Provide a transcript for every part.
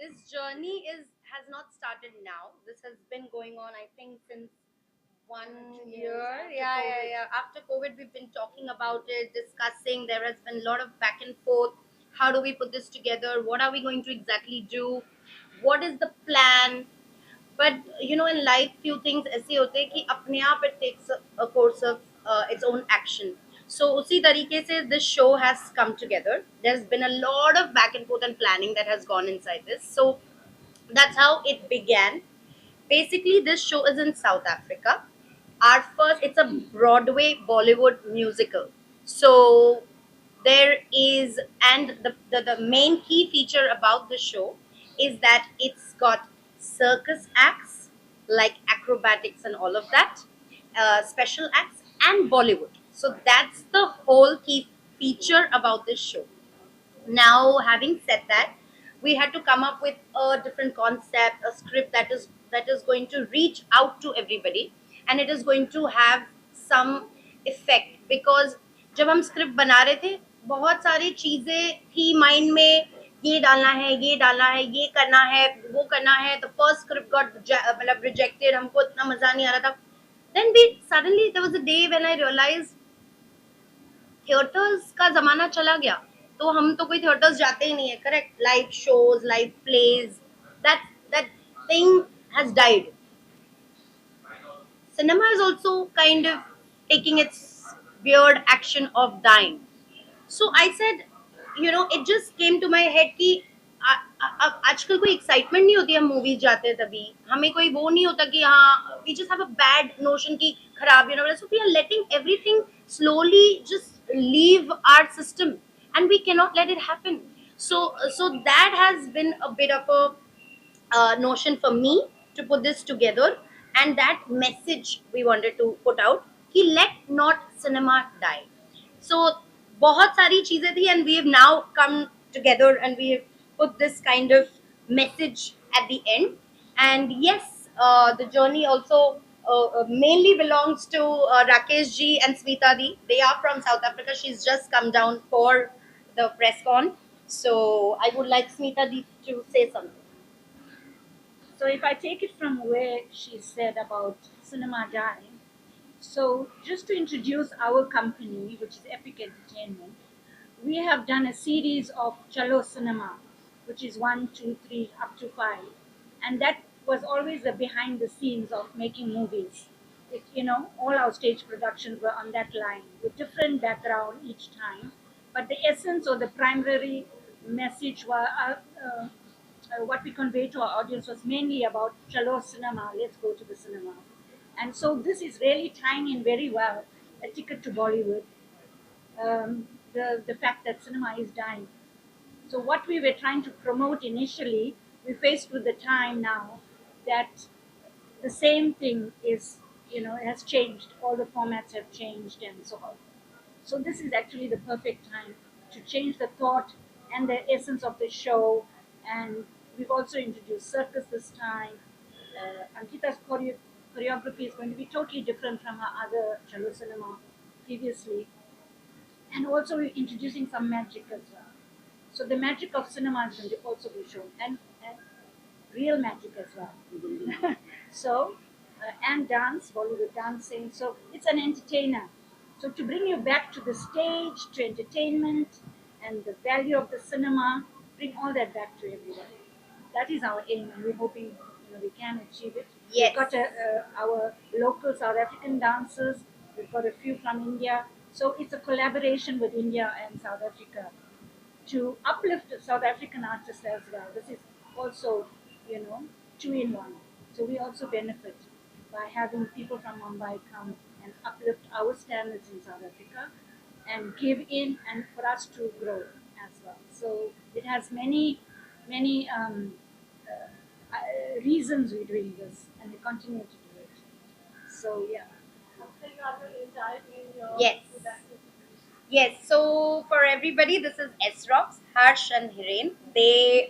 this journey has not started now. This has been going on, I think, since one 2 years year. after Yeah, yeah, COVID. yeah. After COVID, we've been talking about it, discussing. There has been a lot of back and forth. How do we put this together? What are we going to exactly do? What is the plan? But in life, few things ऐसे होते हैं कि अपने आप it takes a course of its own action. So उसी तरीके से this show has come together. There's been a lot of back and forth and planning that has gone inside this. So that's how it began. Basically, this show is in South Africa. Our first, it's a Broadway Bollywood musical. So there is, and the main key feature about the show is that it's got circus acts like acrobatics and all of that, special acts, and Bollywood. So that's the whole key feature about this show. Now, having said that, we had to come up with a different concept, a script that is going to reach out to everybody, and it is going to have some effect. Because जब हम script बना रहे थे, बहुत सारी चीजें थी mind में, ये डालना है, ये डालना है, ये करना है, वो करना है. द फर्स्ट स्क्रिप्ट गॉट मतलब रिजेक्टेड, हमको इतना मजा नहीं आ रहा था. Then we suddenly there was a day when I realize theatres का जमाना चला गया. तो हम तो कोई थिएटर्स जाते ही नहीं है, correct. Live shows, live plays, that that thing has died. Cinema is also kind of taking its weird action of dying. So I said, it just came to my head कि अब आजकल कोई excitement नहीं होती. हम movies जाते हैं तभी हमें कोई वो नहीं होता कि हाँ, we just have a bad notion की खराब, so we are letting everything slowly just leave our system, and we cannot let it happen. So that has been a bit of a notion for me to put this together, and that message we wanted to put out कि let not cinema die. So बहुत सारी चीजें थी, and we have now come together and we have put this kind of message at the end. And yes, the journey also mainly belongs to Rakesh ji and Smita di. They are from South Africa. She's just come down for the press con. So I would like Smita di to say something. So if I take it from where she said about cinema dying, so just to introduce our company, which is Epic Entertainment, we have done a series of Chalo Cinema, which is 1, 2, 3 up to 5, and that was always the behind the scenes of making movies. All our stage productions were on that line with different background each time, but the essence or the primary message was what we conveyed to our audience was mainly about Chalo Cinema, let's go to the cinema. And so this is really tying in very well a ticket to Bollywood, the fact that cinema is dying. So what we were trying to promote initially, we faced with the time now that the same thing is, has changed. All the formats have changed and so on. So this is actually the perfect time to change the thought and the essence of the show. And we've also introduced circus this time. Ankita's choreography is going to be totally different from her other Chalo cinema previously. And also we're introducing some magic as well. So the magic of cinema is going to also be shown, and real magic as well. So, and dance, Bollywood dancing. So it's an entertainer. So to bring you back to the stage, to entertainment, and the value of the cinema, bring all that back to everyone. That is our aim, and we're hoping we can achieve it. Yes. We've got our local South African dancers. We've got a few from India. So it's a collaboration with India and South Africa to uplift South African artists as well. This is also, you know, two in one. So we also benefit by having people from Mumbai come and uplift our standards in South Africa and give in and for us to grow as well. So it has many reasons we're doing this and we continue to do it. So yeah. Yes. Yes, so for everybody, this is S-Rocks, Harsh and Hiren. They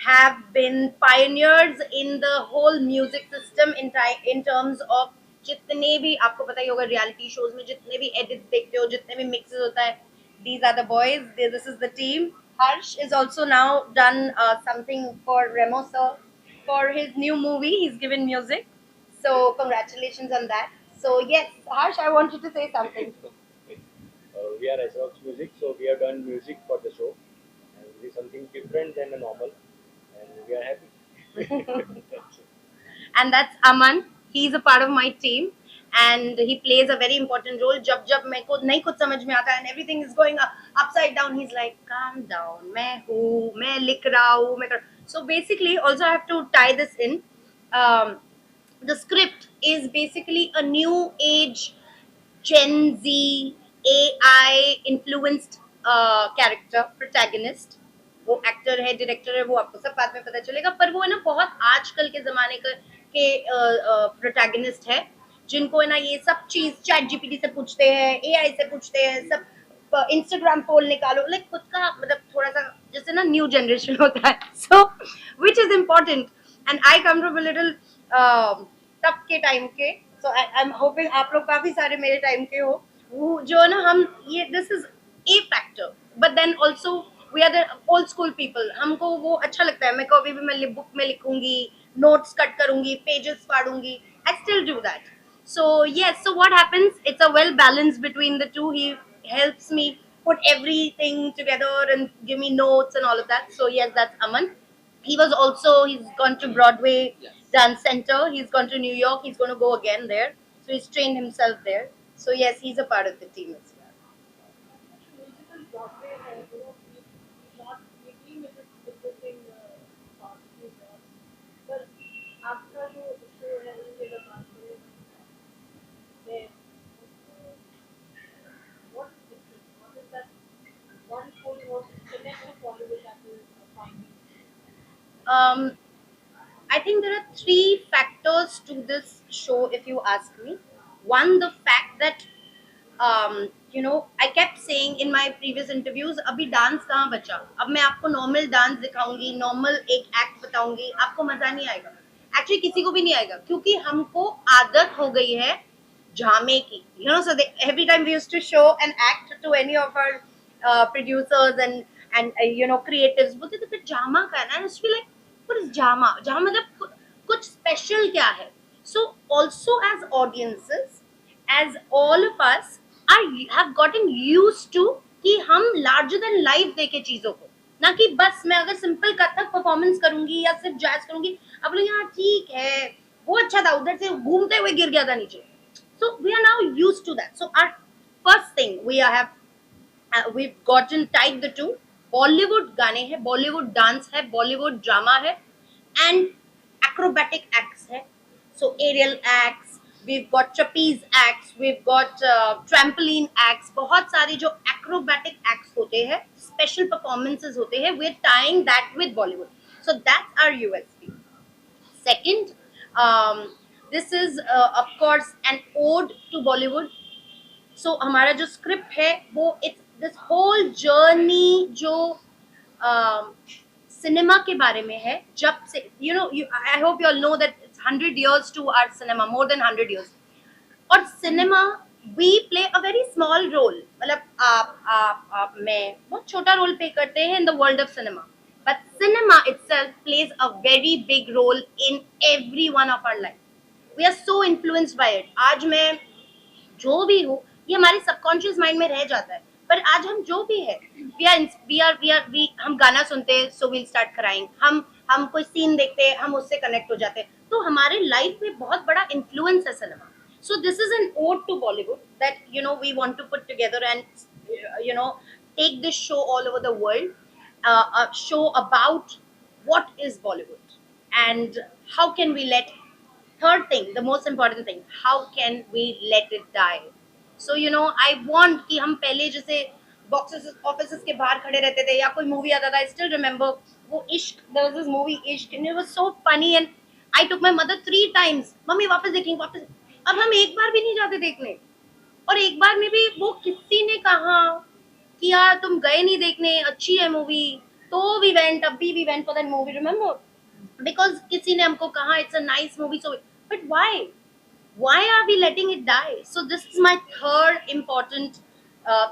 have been pioneers in the whole music system in terms of जितने भी आपको पता ही होगा reality shows में जितने भी edits देखते हो जितने भी मिक्सेस होता है, these are the boys, this is the team. Harsh is also now done something for Remo sir for his new movie. He's given music. So congratulations on that. So yes, Harsh, I want you to say something. We are Rock's Music, so we have done music for the show, and this is something different than the normal, and we are happy. That's it. And that's Aman. He's a part of my team and he plays a very important role. जब मेरे को नहीं कुछ समझ में आता and everything is going upside down, he's like, calm down. मैं लिख रहा हूँ, मैं कर. So basically, also I have to tie this in. Um, the script is basically a new age Gen Z AI influenced character protagonist. वो actor है, director है, वो आपको सब बाद में पता चलेगा, पर वो है ना बहुत आजकल के जमाने के प्रोटैगनिस्ट है, जिनको है ना ये सब चीज चैट जीपीटी से पूछते हैं, एआई से पूछते हैं, सब इंस्टाग्राम पोल निकालो, लाइक खुद का मतलब थोड़ा सा जैसे ना न्यू जनरेशन होता है, so which is important and I come from little तब के टाइम के, सो आई एम होपिंग आप लोग काफी सारे मेरे टाइम के हो, वो जो है ना हम ये this is a factor, but then also we are the old school people, हमको वो अच्छा लगता है, मैं कभी भी मैं बुक में लिखूंगी, नोट्स कट करूंगी, पेजेस फाड़ूंगी, I still do that. So yes, so what happens, it's a well balance between the two. He helps me put everything together and give me notes and all of that. So yes, that's Aman. He's gone to Broadway Dance Center, he's gone to New York, he's going to go again there, so he's trained himself there. So yes, he's a part of the team as well. Musical Broadway, not dealing with the thing past few years. But after the show has been a Broadway, then what is different? What is that one full was connect with Bollywood that is finding? um, I think there are three factors to this show, if you ask me. One, the fact that I kept saying in my previous interviews, अभी dance कहाँ बचा, अब मैं आपको normal dance दिखाऊंगी, normal एक act बताऊंगी, आपको मजा नहीं आएगा, एक्चुअली किसी को भी नहीं आएगा, क्योंकि हमको आदत हो गई है ड्रामे की, so every time we used to show an act to any of our producers and creatives, बोलते थे फिर ड्रामा का है ना, and I feel like what is drama मतलब कुछ स्पेशल क्या है. So also as audiences, as all of us are have gotten used to कि हम larger than life देखे चीजों को, ना कि बस मैं अगर सिंपल कथक परफॉर्मेंस करूंगी या सिर्फ जैज करूंगी, अब बोले हाँ ठीक है वो अच्छा था, उधर से घूमते हुए गिर गया था नीचे. So we are now used to that. So our first thing we've gotten tied the two. Bollywood गाने हैं, Bollywood dance है, Bollywood drama है, and acrobatic acts है. So aerial acts, we've got trapeze acts, we've got trampoline acts, बहुत सारे जो acrobatic acts होते हैं, special performances होते हैं, we're tying that with Bollywood. So that's our USP. Second, this is of course an ode to Bollywood. So हमारा जो script है वो इट्स दिस होल जर्नी जो सिनेमा के बारे में है, जब से I hope you all know that it's 100 years to our cinema, more than 100 years. और cinema we play a very small role, मतलब आप मैं बहुत छोटा रोल प्ले करते हैं in the world of cinema, but cinema itself plays a very big role in every one of our life. We are so influenced by it. आज मैं जो भी हूँ ये हमारे सबकॉन्शियस माइंड में रह जाता है, पर आज हम जो भी है वी हम गाना सुनते हैं सो वील स्टार्ट क्राइंग, हम कोई सीन देखते हैं हम उससे कनेक्ट हो जाते हैं, तो हमारे लाइफ में बहुत बड़ा इन्फ्लुएंस है cinema. So this is an ode to Bollywood that we want to put together and take this show all over the world, a show about what is Bollywood and how can we let, third thing, the most important thing, how can we let it die. So I want कि हम पहले जैसे boxes offices के बाहर खड़े रहते थे या कोई मूवी आता था, I still remember वो इश्क, there was this movie इश्क and it was so funny and I took my mother 3 times, mummy वापस देखेंगे वापस. अब हम एक बार भी नहीं जाते देखने, और एक बार में भी वो किसी ने कहा कि यार तुम गए नहीं देखने, अच्छी है मूवी, तो वी वेंट, अभी we went for that movie, remember, because किसी ने हमको कहा it's a nice movie, so but why are we letting it die? So this is my third important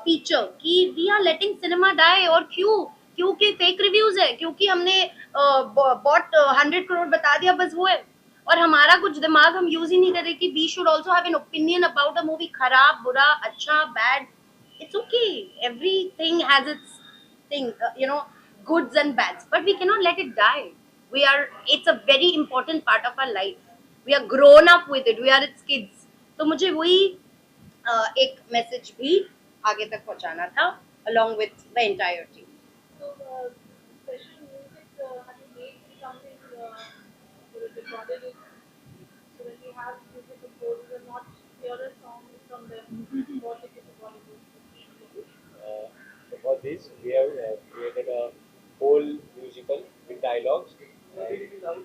feature कि we are letting cinema die. और क्यों? क्योंकि fake reviews है, क्योंकि हमने बॉट 100 करोड़ बता दिया, बस वो है। और हमारा कुछ दिमाग हम यूज ही नहीं कर रहे कि we should also have an opinion about a movie, खराब, बुरा, अच्छा, bad, it's okay. Everything has its thing, goods and bads, but we cannot let it die. It's a very important part of our life. We are grown up with it, we are its kids. तो मुझे वही एक message भी आगे तक पहुंचाना था, along with the entire team. So, special music, have you made something recorded it? So when we have music composers and not hear a song from them, what it is about it? So for this, we have created a whole musical with dialogues. And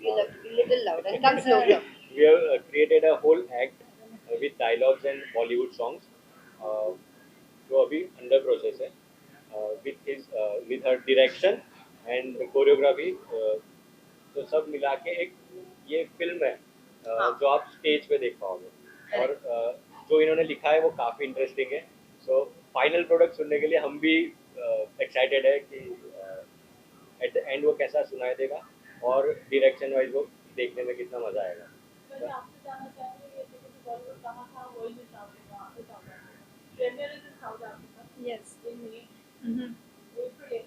Be a little louder and come closer. we have created a whole act with dialogues and Bollywood songs. जो अभी under process है, with her direction and choreography. तो सब मिला के एक ये film है हाँ. जो आप स्टेज पे देख पाओगे। और जो इन्होंने लिखा है वो काफ़ी इंटरेस्टिंग है। सो फाइनल प्रोडक्ट सुनने के लिए हम भी एक्साइटेड है कि एट द एंड वो कैसा सुनाई देगा और डायरेक्शन वाइज वो देखने में कितना मजा आएगा। मैंने आपसे जानना चाहूँगी ये देखो कि बॉलीवुड कहाँ था वर्ल्ड में South Africa premiere is in South Africa Yes. in May April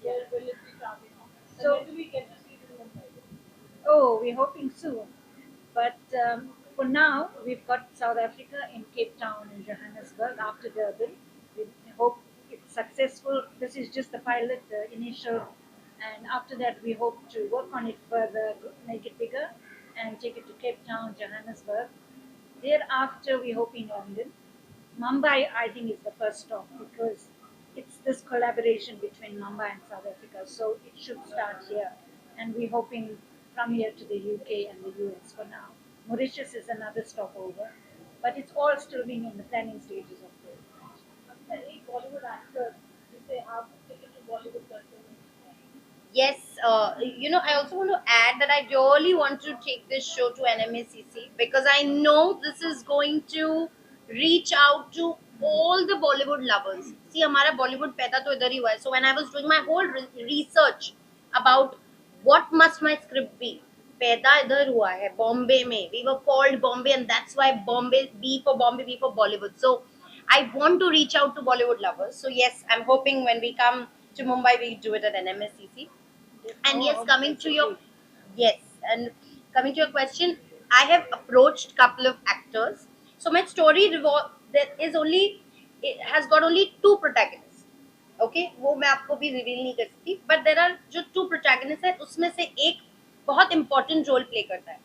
where will it be starting so So- when do we get to see it in Mumbai? Oh, we're hoping soon. But for now, we've got South Africa in Cape Town and Johannesburg after Durban. We hope it's successful. This is just the pilot, the initial. And after that, we hope to work on it further, make it bigger, and take it to Cape Town, Johannesburg. Thereafter, we hope in London. Mumbai, I think, is the first stop because it's this collaboration between Mumbai and South Africa. So it should start here. And we're hoping from here to the UK and the US for now. Mauritius is another stopover. But it's all still being in the planning stages of the अच्छा एक Bollywood actor जिसे आप ticket to Bollywood करते हैं Yes, I also want to add that I really want to take this show to NMACC because I know this is going to reach out to all the Bollywood lovers. See, हमारा Bollywood पैदा तो इधर ही हुआ है. So when I was doing my whole research about what must my script be, पैदा इधर हुआ है बॉम्बे में. We were called Bombay, and that's why Bombay, B for Bombay, B for Bollywood. So I want to reach out to Bollywood lovers. So yes, I'm hoping when we come to Mumbai, we do it at NMSCC. And yes, coming to your coming to your question, I have approached couple of actors. So my story it has got only two protagonists. Okay, वो मैं आपको भी reveal नहीं कर सकती, but there are जो two protagonists है उसमें से एक बहुत important role play करता है,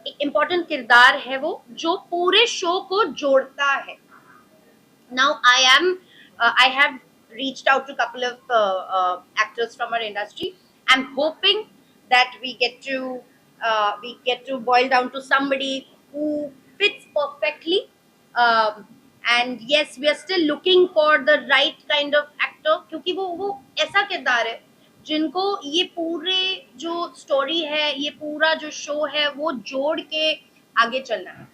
एक important किरदार है वो जो पूरे शो को जोड़ता है. Now I have reached out to a couple of actors from our industry. I'm hoping that we get to boil down to somebody who fits perfectly. And yes, we are still looking for the right kind of actor क्योंकि वो ऐसा किरदार है जिनको ये पूरे जो story है, ये पूरा जो शो है वो जोड़ के आगे चलना है.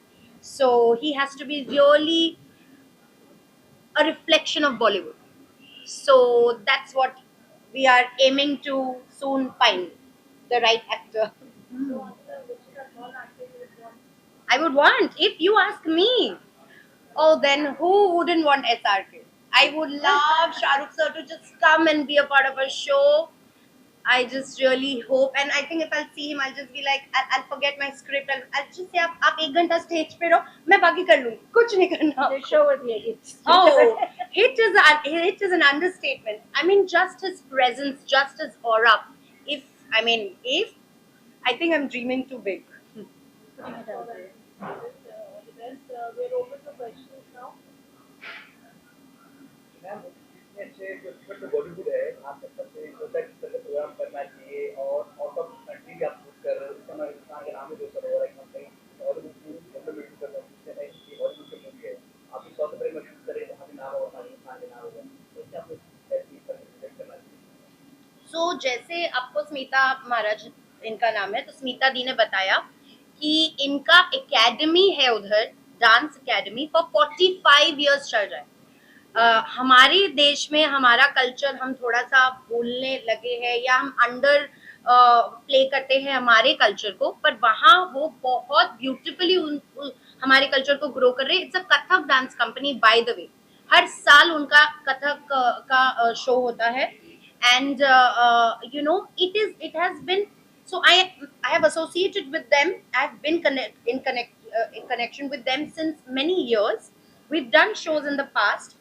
So he has to be really a reflection of Bollywood. So that's what we are aiming to soon find the right actor. so after which is a non actor you would want I would want, if you ask me, oh, then who wouldn't want SRK? I would love Shah Rukh sir to just come and be a part of a show. I just really hope, and I think if I'll see him, I'll just be like, I'll forget my script. I'll just say, आप एक घंटा stage पे रहो, मैं बाकी कर लूँगी, कुछ नहीं करना. The show will be a hit. Oh, hit is an understatement. I mean, just his presence, just his aura. If I think I'm dreaming too big. Putting it out there. all the best we're open to questions now ma'am इतने अच्छे but Bollywood है आप सबसे सोचा किस तरह programme करना चाहिए और आउट ऑफ कंट्री भी आप शूट कर रहे हो इस समय हिंदुस्तान के नाम में जो सर हो रहा है कहीं हॉलीवुड की डेवलपमेंट कर रहे हो जिससे नहीं कि हॉलीवुड की मूवी है आप इस साउथ अफ्रीका में शूट करें जहाँ भी नाम होगा हिंदुस्तान के नाम होगा तो इससे आपको करना चाहिए. So जैसे आपको स्मिता महाराज इनका नाम है, तो स्मिता दी ने बताया कि इनका एकेडमी है उधर, डांस एकेडमी फॉर 45 years चल रहा है. हमारे देश में हमारा कल्चर हम थोड़ा सा भूलने लगे हैं या हम अंडर प्ले करते हैं हमारे कल्चर को, पर वहाँ वो बहुत ब्यूटिफुली हमारे कल्चर को ग्रो कर रहे हैं. It's a Kathak dance company by the way. हर साल उनका कथक का शो होता है. And it has been, so I have associated with them. I've been in connection with them since many years. We've done shows in the past.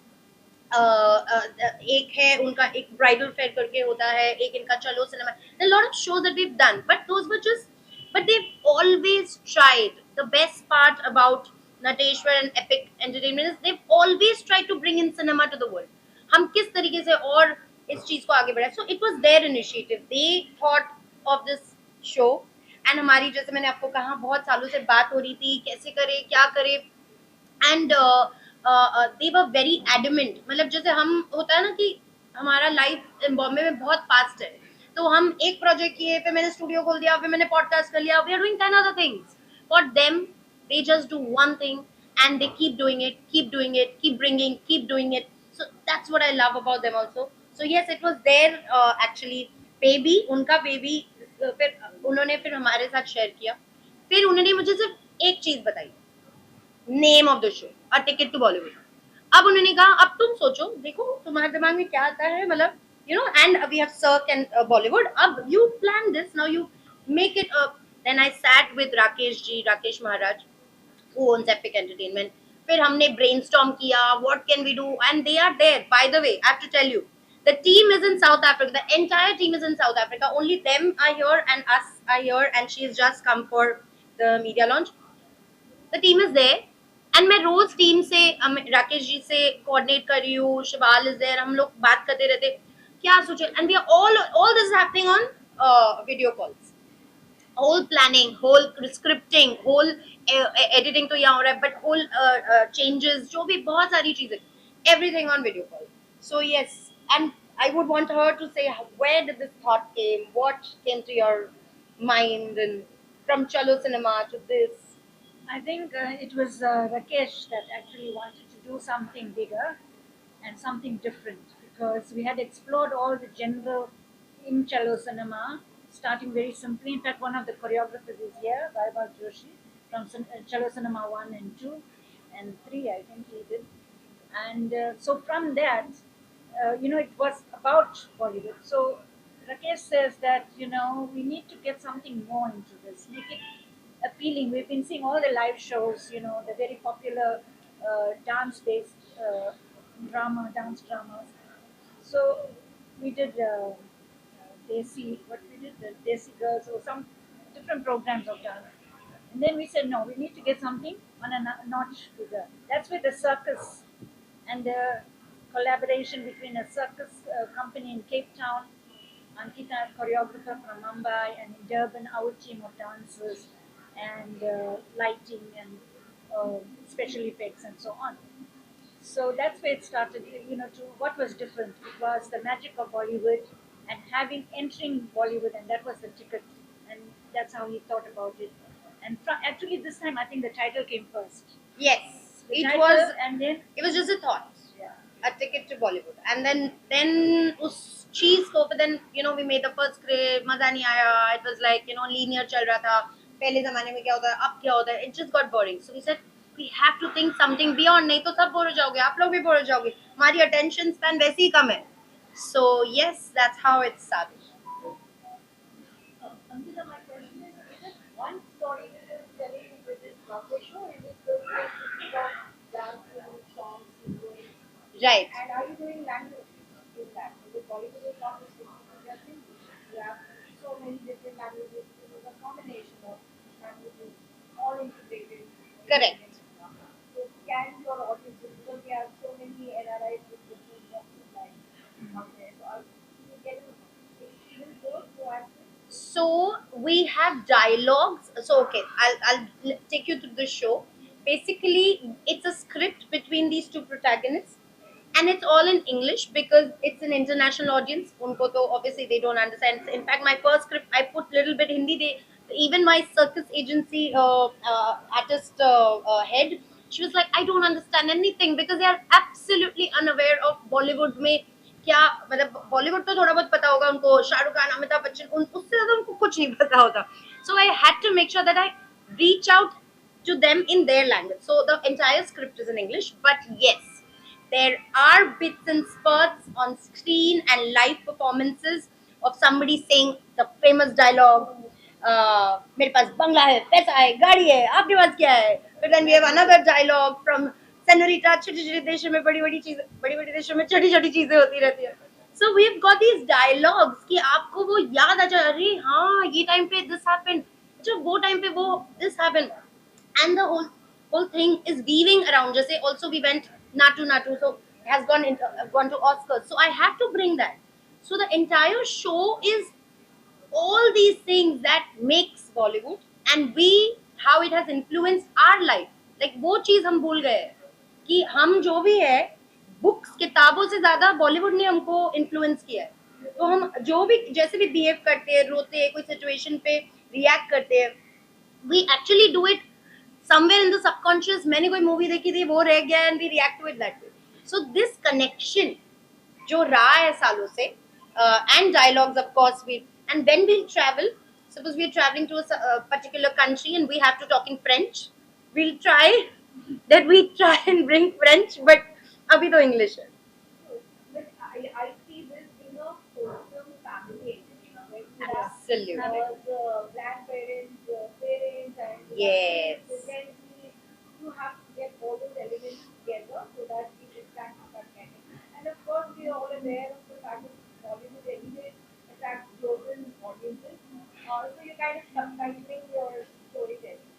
एक है उनका, एक ब्राइडल फेयर करके होता है, एक इनका चलो cinema. There are a lot of shows that we've done, but those were just, but they've always tried. The best part about Nateshwar and Epic Entertainment is they've always tried to bring in cinema to the world. हम किस तरीके से और इस चीज को आगे बढ़ाए. So it was their initiative. They thought of this show. And हमारी, जैसे मैंने आपको कहा, बहुत सालों से बात हो रही थी कैसे करे क्या करे. And they were very adamant. मतलब जैसे हम होता है ना कि हमारा लाइफ बॉम्बे में बहुत फास्ट है, तो हम एक प्रोजेक्ट किए, फिर मैंने स्टूडियो खोल दिया, फिर मैंने पॉडकास्ट कर लिया. We are doing 10 other things. For them they just do one thing and they keep doing it, keep bringing, keep doing it. So that's what I love about them also. So yes, it was their actually baby, उनका baby. फिर उन्होंने फिर हमारे साथ share किया. फिर उन्होंने मुझे सिर्फ एक चीज बताई, name of the show, a ticket to Bollywood. अब उन्होंने कहा अब तुम सोचो, देखो तुम्हारे दिमाग में क्या आता है, मतलब and we have cirque and Bollywood. अब you plan this, now you make it. Then I sat with Rakesh Maharaj, who owns Epic Entertainment. फिर हमने brainstorm किया, what can we do, and they are there. By the way, I have to tell you, the team is in South Africa. The entire team is in South Africa. Only them are here and us are here, and she has just come for the media launch. The team is there. And मैं रोज team से राकेश जी से coordinate कर रही हूँ. Shival is there. हम लोग बात करते रहते क्या सोचे. And we are all this happening on video calls. Whole planning, whole scripting, whole editing तो यहाँ हो रहा है, बट होल चेंजेस, जो भी बहुत सारी चीजें, everything on video call. So yes, and I would want her to say where did this thought came, what came to your mind, and from Chalo Cinema to this. I think it was Rakesh that actually wanted to do something bigger and something different, because we had explored all the genre in Chalo Cinema, starting very simply. In fact, one of the choreographers is here, Vaibhav Joshi, from Chalo Cinema 1 and 2 and 3, I think he did. And so from that, it was about Bollywood. So Rakesh says that, we need to get something more into this, make it appealing. We've been seeing all the live shows, the very popular dance-based dance dramas. So we did Desi, the Desi Girls, or some different programs of dance. And then we said, no, we need to get something on a notch bigger. That's where the circus and the collaboration between a circus company in Cape Town, Ankita, choreographer from Mumbai, and in Durban, our team of dancers and lighting and special effects and so on. So that's where it started. To what was different, it was the magic of Bollywood and entering Bollywood, and that was the ticket, and that's how he thought about it. And actually, this time I think the title came first. Yes, The it title, was. and then It was just a thought, yeah. a ticket to Bollywood, and then उस चीज को, but then we made the first script, मजा नहीं आया. It was like linear चल रहा था. पहले जमाने में क्या होता है, अब क्या होता है, it just got boring. So we said we have to think something beyond. नहीं तो सब बोर हो जाओगे, आप लोग भी बोर हो जाओगे, हमारी attention span वैसे ही कम है. So yes, that's how it started. Ankita, my question is it one story that is telling with this Broadway show, or is it the mix of dance, songs, singing? Right. And are you doing language in that? Because Bollywood is not just Hindi. You have so many different languages. It is a combination of languages, all integrated. Correct. So can your audiences, because we have so many NRIs with different walks of life out there, so are you getting even those who are So we have dialogues. So okay, I'll take you through the show. Basically, it's a script between these two protagonists, and it's all in English because it's an international audience. Unko to obviously they don't understand. In fact, my first script I put little bit Hindi. Even my circus agency artist head, she was like, I don't understand anything because they are absolutely unaware of Bollywood में क्या मतलब बॉलीवुड तो थोड़ा बहुत पता होगा उनको, शाहरुख खान, अमिताभ बच्चन, उससे ज्यादा उनको कुछ नहीं पता होता. So I had to make sure that I reach out to them in their language. So the entire script is in English, but yes, there are bits and spurts on screen and live performances of somebody saying the famous dialogue. मेरे पास बंगला है, पैसा है, गाड़ी है, आपके पास क्या है? But then we have another dialogue from Senorita, छोटी छोटी देशों में बड़ी बड़ी चीजें, बड़ी बड़ी देशों में छोटी छोटी चीजें होती रहती है. So we've got these dialogues कि आपको वो याद आ जाए, अरे हाँ ये टाइम पे this happened, अच्छा वो टाइम पे वो this happened, and the whole thing is weaving around. Just say also we went Natu, so has gone to Oscars. So I have to bring that. So the entire show is all these things that makes Bollywood, and we how it has influenced our life. Like वो चीज हम भूल गए हैं कि हम जो भी है बुक्स किताबों से ज्यादा बॉलीवुड ने हमको इन्फ्लुएंस किया है. तो हम जो भी जैसे भी बिहेव करते हैं, रोते हैं, कोई सिचुएशन पे रिएक्ट करते हैं, we actually do it somewhere in the subconscious. मैंने कोई मूवी देखी थी वो रह गया and we react to it that way. So this connection जो रहा है सालों से, and dialogues of course we, and when we travel, suppose we are traveling to a particular country and we have to talk in French, we'll try that we try and bring French, but अभी तो English है. But I see this being a wholesome family, like you have Absolutely. the grandparents, parents, and Yes. then you have to get all those elements together so that it can start getting. And of course, we are all aware of the fact that Bollywood anyway attracts global audiences. So you're kind of subtitling your storytelling.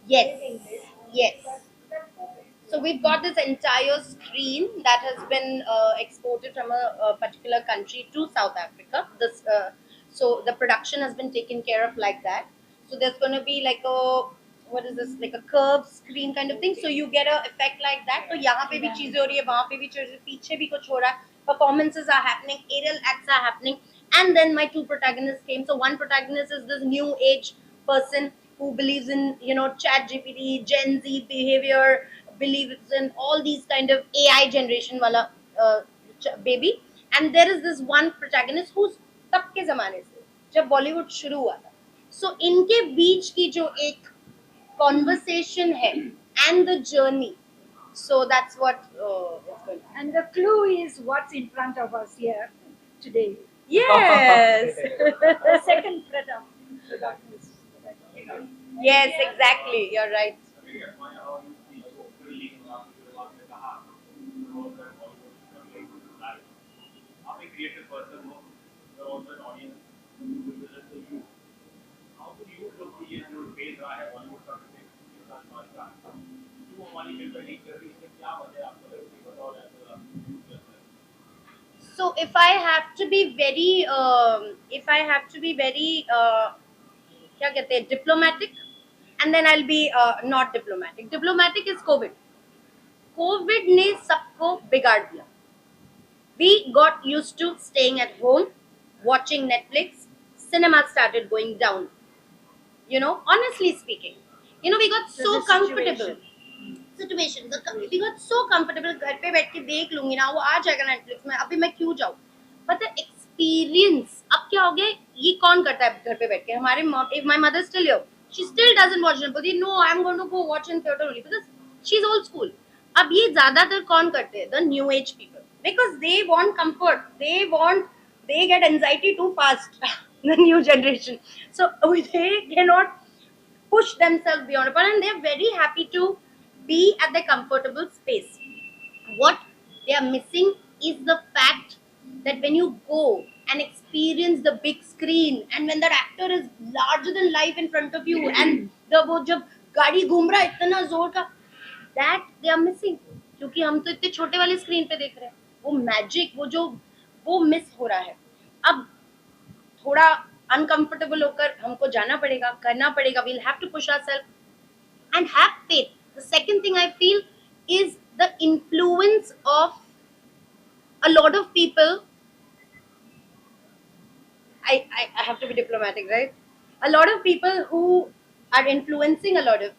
Yes. In English. Yes. That's perfect. So we've got this entire screen that has been exported from a particular country to South Africa. So the production has been taken care of like that. So there's going to be like a, what is this, like a curved screen kind of thing. So you get a effect like that. तो यहाँ पे भी चीजें हो रही है, वहाँ पे भी चीजें, पीछे भी कुछ हो रहा है. Performances are happening, aerial acts are happening, and then my two protagonists came. So one protagonist is this new age person who believes in Chat GPT, Gen Z behavior, believes in all these kind of AI generation wala baby, and there is this one protagonist who's तब के जमाने से जब बॉलीवुड शुरू हुआ था. So इनके बीच की जो एक conversation है and the journey, so that's what is going on. And the clue is what's in front of us here today. Yes. The second protagonist. Yes, exactly, you're right. आप एक क्रिएटिव पर्सन हो, you're also an audience, people listen to you. How do you look कि ये जो phase रहा है बॉलीवुड का के साथ बात का, क्यों हमारी फिल्म लीक कर रही है, इसके क्या वजह है आपको लगती है, बताओ ऐसा. So if I have to be very क्या कहते हैं, diplomatic, and then I'll be not diplomatic. Diplomatic is COVID. COVID ने सबको बिगाड़ दिया. We got used to staying at home, watching Netflix. Cinema started going down. Honestly speaking, we got so comfortable. Situation. We got so comfortable. घर पे बैठ के देख लूंगी ना, वो आ जाएगा Netflix में. अभी मैं क्यों जाऊँ? But the experience, अब क्या हो गया? ये कौन करता है घर पे बैठ के? हमारे mom, if my mother is still here, she still doesn't watch Nepali. No, I'm going to go watch in theater only because she's old school. अब ये ज्यादातर कौन करते हैं? The new age people, because they want comfort. They get anxiety too fast. The new generation, so they cannot push themselves beyond a point, and they're very happy to be at the comfortable space. What they are missing is the fact that when you go and experience the big screen, and when that actor is larger than life in front of you, and वो जब गाड़ी घूम रहा है इतना जोर का, that they are missing, क्योंकि हम तो इतने छोटे वाले स्क्रीन पे देख रहे हैं. वो मैजिक, वो मिस हो रहा है. अब थोड़ा अनकंफर्टेबल होकर हमको जाना पड़ेगा, करना पड़ेगा. We'll have to push ourselves and have faith. The second thing I feel is the influence of a lot of people. I have to be diplomatic, right? A lot of people who are influencing a lot of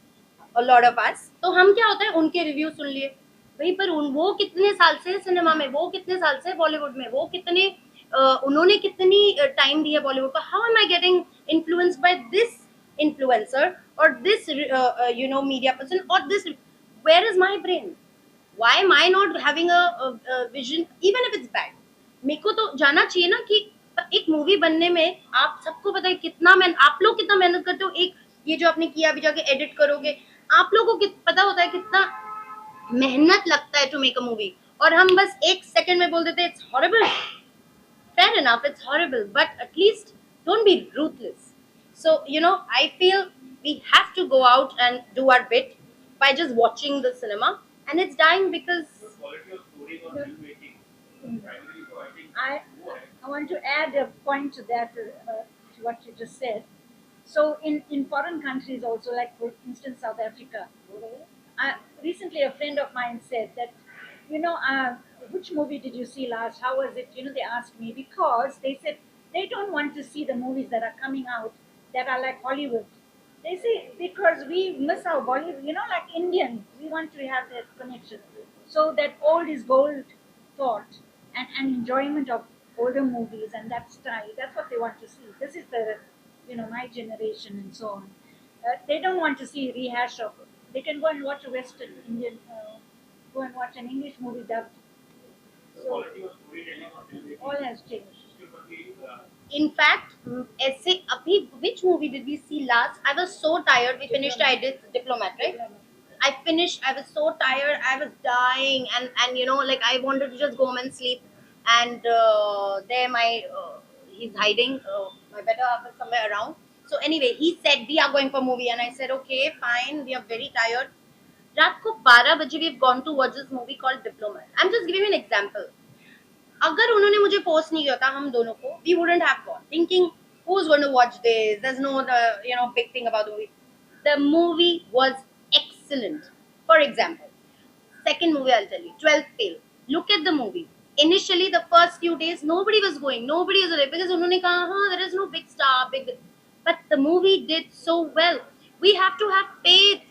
lot of us, तो हम क्या होता है उनके review सुन लिए भाई, पर वो कितने साल से सिनेमा में, वो कितने साल से बॉलीवुड में, वो कितने उन्होंने कितनी टाइम दी है बॉलीवुड को, how am I getting influenced by this influencer or this media person or this, where is my brain, why am I not having a vision even if it's bad? मेरे को तो जाना चाहिए ना कि एक मूवी बनने में आप सबको पता है कितना आप लोग कितना मेहनत करते हो, एक ये जो आपने किया अभी जाके एडिट करोगे, आप लोगों को पता होता है कितना मेहनत लगता है टू मेक अ मूवी, और हम बस एक सेकंड में बोल देते हैं it's horrible. Fair enough, it's horrible, but at least don't be ruthless. So I feel we have to go out and do our bit by just watching the cinema, and it's dying because quality of story or filmmaking. Primarily, so I think I want to add a point to that, to what you just said. So in foreign countries also, like for instance South Africa, recently a friend of mine said that, which movie did you see last? How was it? They asked me because they said they don't want to see the movies that are coming out that are like Hollywood. They say because we miss our Bollywood, like Indian, we want to have that connection. So that old is gold thought and enjoyment of older movies and that style. That's what they want to see. This is the, my generation and so on. They don't want to see rehash of. They can go and watch a Western Indian, go and watch an English movie dubbed. the So quality of storytelling or filmmaking all has changed. still must be in fact ऐसे अभी which movie did we see last? I was so tired. We finished, I did Diplomat, right? I finished. I was so tired. I was dying, and like I wanted to just go home and sleep. And there, he's hiding. My better half is somewhere around. So anyway, he said we are going for movie, and I said okay, fine. We are very tired. रात को 12 बजे we've gone to watch this movie called Diplomat. I'm just giving you an example. अगर उन्होंने मुझे force नहीं किया था हम दोनों को, we wouldn't have gone thinking who's going to watch this, there's no big thing about the movie. The movie was excellent. For example, second movie I'll tell you, 12th Fail. Look at the movie. Initially the first few days nobody was going, nobody was there because उन्होंने कहा हाँ there is no big star, big, but the movie did so well. We have to have faith.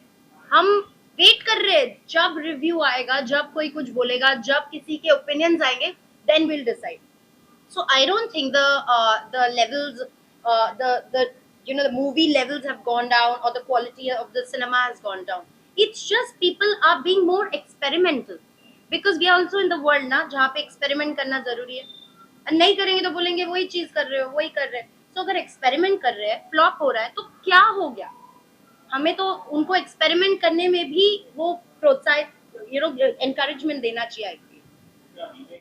हम wait कर रहे हैं जब review आएगा, जब कोई कुछ बोलेगा, जब किसी के ओपिनियंस आएंगे, then we'll decide. So I don't think the levels, the movie levels have gone down or the quality of the cinema has gone down. It's just people are being more experimental because we are also in the world ना जहाँ पे experiment करना जरूरी है. और नहीं करेंगे तो बोलेंगे वही चीज कर रहे हो, वही कर रहे हैं. So अगर experiment कर रहे हैं, flop हो रहा है, तो क्या हो गया? हमें तो उनको experiment करने में भी वो प्रोत्साहित, encouragement देना चाहिए.